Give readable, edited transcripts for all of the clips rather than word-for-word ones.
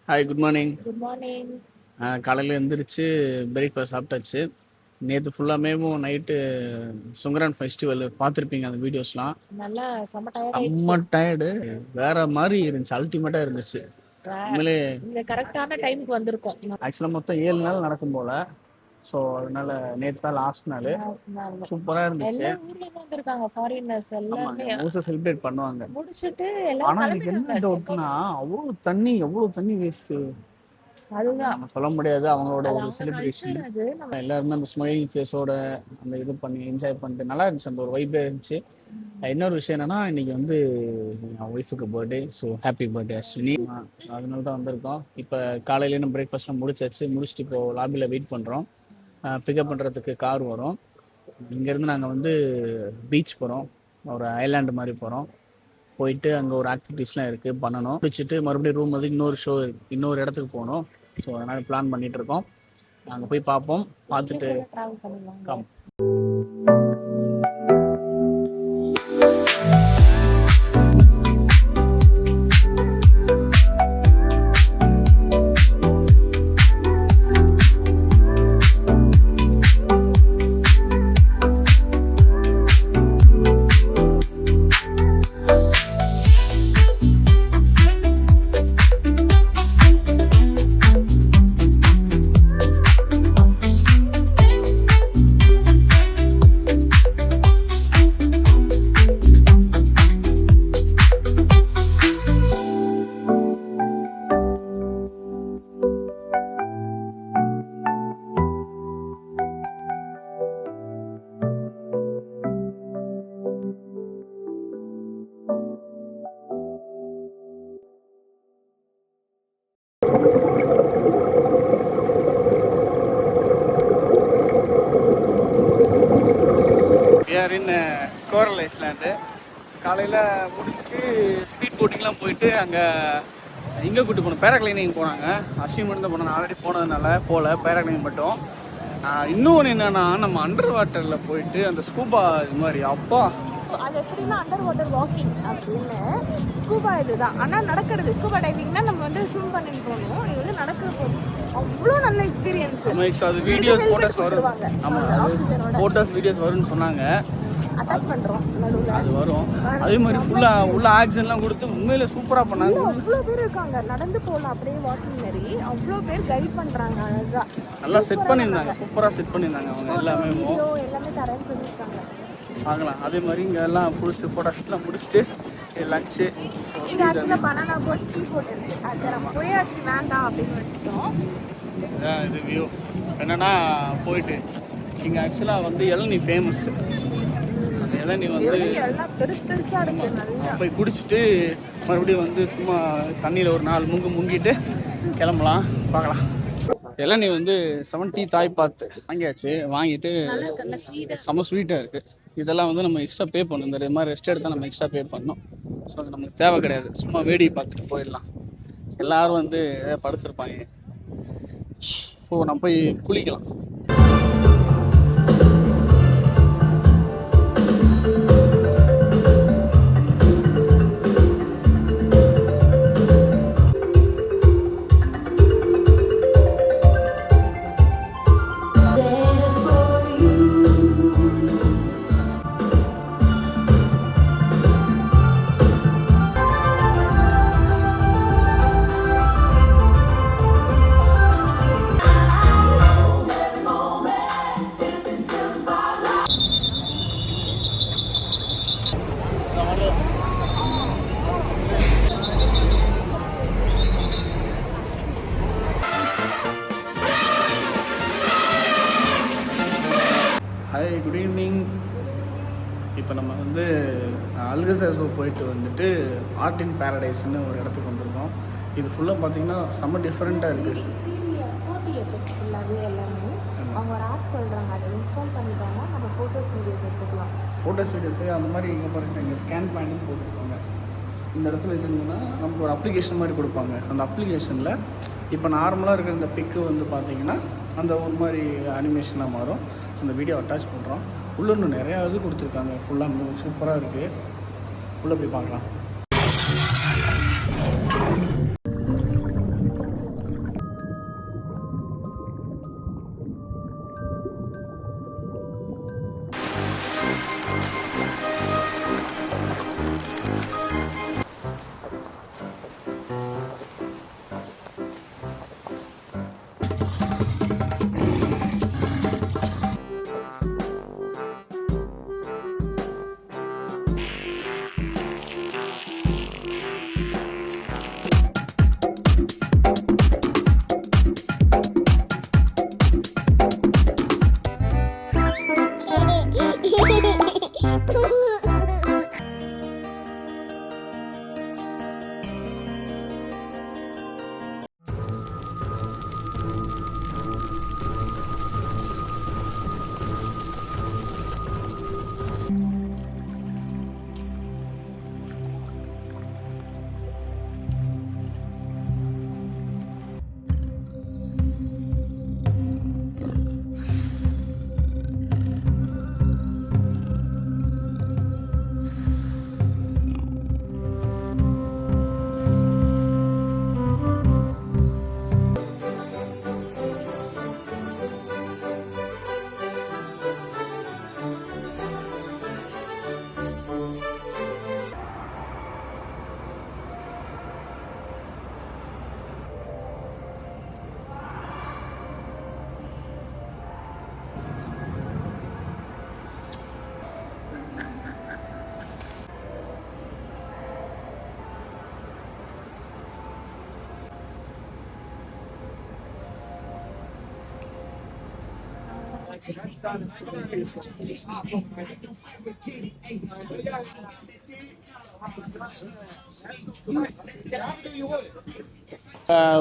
Hi, good morning. Good morning. காலையில் எழுந்திரிச்சு breakfast சாப்பிட்டாச்சு. நேற்று ஃபுல்லாமேவும் நைட்டு சுங்கரான் ஃபெஸ்டிவல் பார்த்துருப்பீங்க அந்த வீடியோஸ்லாம். நல்லா செம்ம செம்ம டயர்டு, வேற மாதிரி இருந்துச்சு, அல்டிமேட்டாக இருந்துச்சு உண்மையிலே. இந்த கரெக்டான டைமுக்கு வந்திருக்கோம். ஆக்சுவலாக மொத்தம் 7 நாள் நடக்கும் போல். ஸோ அதனால நேற்று தான் லாஸ்ட் நாள். சூப்பராக இருந்துச்சு. வந்திருக்காங்க ஃபாரினர்ஸ் எல்லாமே ஊசை செலிப்ரேட் பண்ணுவாங்க. முடிச்சுட்டு ஆனால் எனக்கு என்ன டவுட்னா, அவ்வளோ தண்ணி வேஸ்ட்டு. அதுதான் நம்ம சொல்ல முடியாது. அவங்களோட ஒரு செலிப்ரேஷன். எல்லாருமே அந்த ஸ்மைலிங் ஃபேஸோட அந்த இது பண்ணி என்ஜாய் பண்ணிட்டு நல்லா இருந்துச்சு. அந்த ஒரு வைபே இருந்துச்சு. இன்னொரு விஷயம் என்னன்னா, இன்னைக்கு வந்து என் ஒய்ஃபுக்கு birthday. So happy birthday Ashwini. அதனால தான் வந்திருக்கோம். இப்போ காலையில நம்ம பிரேக்ஃபாஸ்ட்லாம் முடிச்சுட்டு இப்போ லாபியில் வெயிட் பண்ணுறோம். பிக்கப் பண்ணுறதுக்கு கார் வரும். இங்கேருந்து நாங்கள் வந்து பீச் போகிறோம். ஒரு ஐலாண்டு மாதிரி போகிறோம். போயிட்டு அங்கே ஒரு ஆக்டிவிட்டீஸ்லாம் இருக்குது, பண்ணணும். முடிச்சுட்டு மறுபடியும் ரூம் வந்து இன்னொரு இடத்துக்கு போகணும். ஸோ அதனால் பிளான் பண்ணிகிட்ருக்கோம். நாங்கள் போய் பார்ப்போம். பார்த்துட்டு கம். கோரல் ஐஸ்லாண்டு காலையில் முடிச்சுட்டு ஸ்பீட் போட்டிங்லாம் போயிட்டு அங்கே இங்கே கூப்பிட்டு போனோம். பேராகிளைனிங் போனாங்க. அஸ்வின் மட்டும் தான் போனோம். ஆல்ரெடி போனதுனால பேராகிளைனிங் மட்டும். இன்னொன்று என்னென்னா, நம்ம அண்டர் வாட்டரில் போயிட்டு அந்த ஸ்கூபா இது மாதிரி அப்பா அது எப்படின்னா அண்டர் வாட்டர் வாக்கிங் அப்படின்னு ஸ்கூபா இதுதான். ஆனால் நடக்கிறது ஸ்கூபா டைவிங்னா நம்ம வந்து ஸ்விம் பண்ணிட்டு போகணும். இது வந்து நடக்கிறது அவ்வளோ நல்ல எக்ஸ்பீரியன்ஸ். அது வீடியோஸ் ஃபோட்டோஸ் வரும். ஆமாம், ஃபோட்டோஸ் வீடியோஸ் வரும்னு சொன்னாங்க. அட்டாச் பண்ணுறோம் நடுவில் அது வரும். அதே மாதிரி ஃபுல்லாக உள்ள ஆக்சிஜன்லாம் கொடுத்து உண்மையில சூப்பராக பண்ணாங்க. அவ்வளோ பேர் இருக்காங்க, நடந்து போகலாம் அப்படியே வாக்கிங் மாதிரி. அவ்வளோ பேர் கைட் பண்ணுறாங்க. அதுதான் நல்லா செட் பண்ணியிருந்தாங்க, சூப்பராக செட் பண்ணியிருந்தாங்க. அவங்க எல்லாமே தரேன்னு சொல்லியிருக்காங்க. பார்க்கலாம். அதே மாதிரி இங்கே எல்லாம் முடிச்சுட்டு ஃபோட்டோ ஷூட்லாம் முடிச்சுட்டு லஞ்சு. இது ஆக்சுவலாக பனானா போட் ஸ்கீ போட் இருக்குது. அது சார் நம்ம போயாச்சு வேண்டாம் அப்படின்னு விட்டுட்டோம். இது வியூ என்னன்னா, போயிட்டு இங்கே ஆக்சுவலாக வந்து இளநீ ஃபேமஸ். அந்த இளநீ வந்து போய் குடிச்சிட்டு மறுபடியும் வந்து சும்மா தண்ணியில் ஒரு 4 முங்கிட்டு கிளம்பலாம். பார்க்கலாம். இளநீ வந்து 70 தாய் பார்த்து வாங்கியாச்சு. வாங்கிட்டு செம்ம ஸ்வீட்டாக இருக்குது. இதெல்லாம் வந்து நம்ம எக்ஸ்ட்ரா பே பண்ணணும். இந்த மாதிரி ரெஸ்ட் எடுத்தால் நம்ம எக்ஸ்ட்ரா பே பண்ணணும். ஸோ அது நமக்கு தேவை கிடையாது. சும்மா வேடிக்கை பார்த்துட்டு போயிடலாம். எல்லோரும் வந்து படுத்துருப்பாங்க. ஸோ நம்ம போய் குளிக்கலாம். Hi, good evening. இப்போ நம்ம வந்து அல்கசார் போயிட்டு வந்துட்டு ஆர்ட் இன் பேரடைஸ்ன்னு ஒரு இடத்துக்கு வந்திருக்கோம். இது ஃபுல்லாக பார்த்தீங்கன்னா செம்ம டிஃப்ரெண்ட்டாக இருக்குது. 4D எஃபெக்ட் ஃபுல்லாகவே எல்லாமே அவங்க ஒரு ஆப் சொல்கிறாங்க. அதை இன்ஸ்டால் பண்ணிட்டோம்னா நம்ம ஃபோட்டோஸ் வீடியோஸ் எடுத்துக்கலாம். ஃபோட்டோஸ் வீடியோஸு அந்த மாதிரி இங்கே பாருங்கள், இங்கே ஸ்கேன் பாயிண்ட்னு போட்டுருப்பாங்க. இந்த இடத்துல இருந்ததுன்னா நமக்கு ஒரு அப்ளிகேஷன் மாதிரி கொடுப்பாங்க. அந்த அப்ளிகேஷனில் இப்போ நார்மலாக இருக்கிற இந்த பிக்கு வந்து பார்த்தீங்கன்னா அந்த ஒரு மாதிரி அனிமேஷனாக மாறும். ஸோ இந்த வீடியோ அட்டாச் பண்ணுறோம். உள்ளே இன்னும் நிறையா இது கொடுத்துருக்காங்க. ஃபுல்லாக சூப்பராக இருக்குது. உள்ளே போய் பார்க்கலாம்.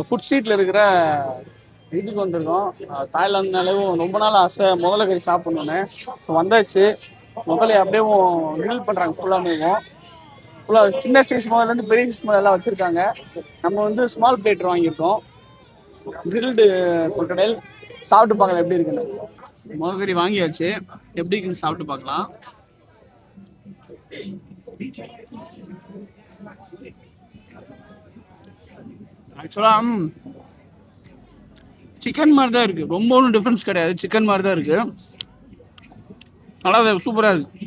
ஃபுட் ஸ்ட்ரீட்ல இருக்கிற இதுக்கு வந்திருக்கோம். தாய்லாந்துனாலும் ரொம்ப நாள் ஆசை முதல்ல கறி சாப்பிடணுன்னு. ஸோ வந்தாச்சு. முதல்ல அப்படியே கிரில் பண்ணுறாங்க ஃபுல்லாக. ஃபுல்லாக சின்ன சைஸ் முதல்லேருந்து பெரிய சைஸ் முதல் எல்லாம் வச்சுருக்காங்க. நம்ம வந்து ஸ்மால் பிளேட் வாங்கியிருக்கோம். கிரில்டு கொட்டடல் சாப்பிட்டு பார்க்கலாம் எப்படி இருக்குன்னு. முதல் கறி வாங்கியாச்சு, எப்படி இருக்குன்னு சாப்பிட்டு பார்க்கலாம். ஆக்சுவலா சிக்கன் மாதிரி தான் இருக்கு, ரொம்ப ஒன்றும் டிஃபரன்ஸ் கிடையாது. சிக்கன் மாதிரி தான் இருக்கு, நல்லா சூப்பரா இருக்கு.